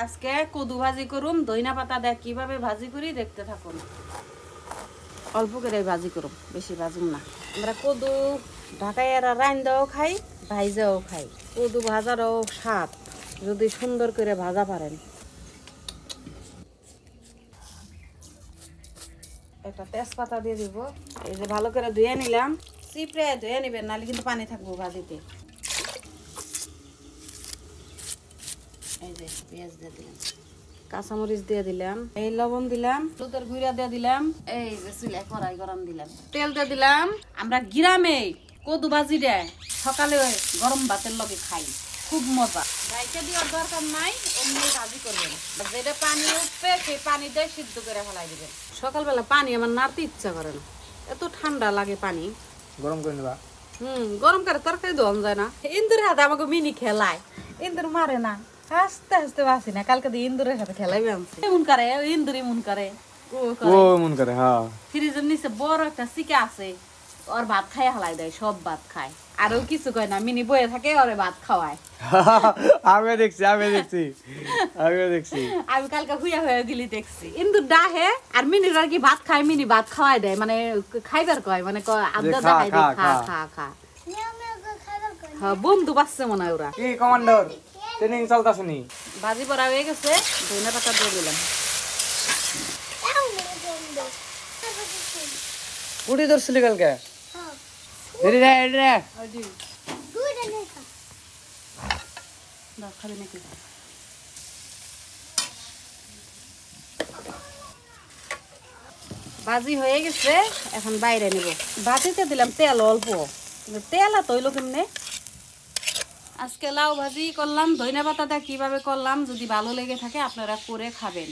আজকে কদু ভাজি করুম, ধইনা পাতা দিয়ে কিভাবে ভাজি করি দেখতে থাকুন। অল্প করে ভাজি করুম, বেশি ভাজুম না। আমরা কদু ঢাকায় রান্দাও খাই, ভাইজাও খাই। কদু ভাজারও স্বাদ যদি সুন্দর করে ভাজা পারেন। একটা তেজপাতা দিয়ে দিব। এই যে ভালো করে ধুয়ে নিলাম, চিপড়ে ধুয়ে নিবেন, নাহলে কিন্তু পানি থাকবো ভাজিতে। এই যে পেঁয়াজ দিয়ে দিলাম, কাঁচামরিচ দিয়ে দিলাম, এই লবণ দিলাম, হলুদের গুঁড়া দিয়ে দিলাম, এই যে চুলায় কড়াই গরম দিলাম, তেল দিয়ে দিলাম। আমরা গ্রামে কদু ভাজি দেয় সকালে গরম ভাতের লগে খাই, খুব মজা। রাইতে দেওয়ার দরকার নাই, অমনি ভাজি করবেন। যেটা পানি উঠবে সেই পানি দিয়ে সিদ্ধ করে ফেলাই দিবেন। সকালবেলা পানি আমার নাড়তে ইচ্ছা করে না, এত ঠান্ডা লাগে পানি। গরম করে নিবা। গরম করে তরকারি দোয়ান যায় না। ইন্দুর হাতে আমাকে মিনি খেলায়, ইন্দুর মারে না, হাসতে হাসতে বাসি না। কালকে দিয়ে ইন্দুরের সাথে খেলাই আনছি। এমন করে ইন্দুর, এমন করে ও এমন করে। হ্যাঁ, ফ্রিজের নিচে বড় একটা চিকা আছে, ওর ভাত খাই হালাই দেয়, সব ভাত খায়। আরো কিছু কয় না, মিনি বয়ে থাকে, ওরে ভাত খাওয়ায়। আমি দেখছি। আমি কালকে হুইয়া হয়ে গেলি দেখছি। ইন্দুর ডাহে আর মিনির আর কি ভাত খায়, মিনি ভাত খাওয়াই দেয়, মানে খাইবার কয়, মানে আদা দেখাই দেয়, খা খা খা। হ্যাঁ, বন্ধু বাচ্চা মনে হয় ওরা। কি কমান্ডার ট্রেনিং চলতাছে নি? ভাজি পড়া হয়ে গেছে, ধনে পাতা দিয়ে দিলাম। উড়ি ধরছিলি কালকে? রে রে রে খাবি নাকি? ভাজি হয়ে গেছে, এখন বাইরে নিব। ভাজিতে দিলাম তেল অল্প, তেল আর তৈল কেমনে। আজকে লাউ ভাজি করলাম, ধইনা পাতা কিভাবে করলাম, যদি ভালো লেগে থাকে আপনারা করে খাবেন।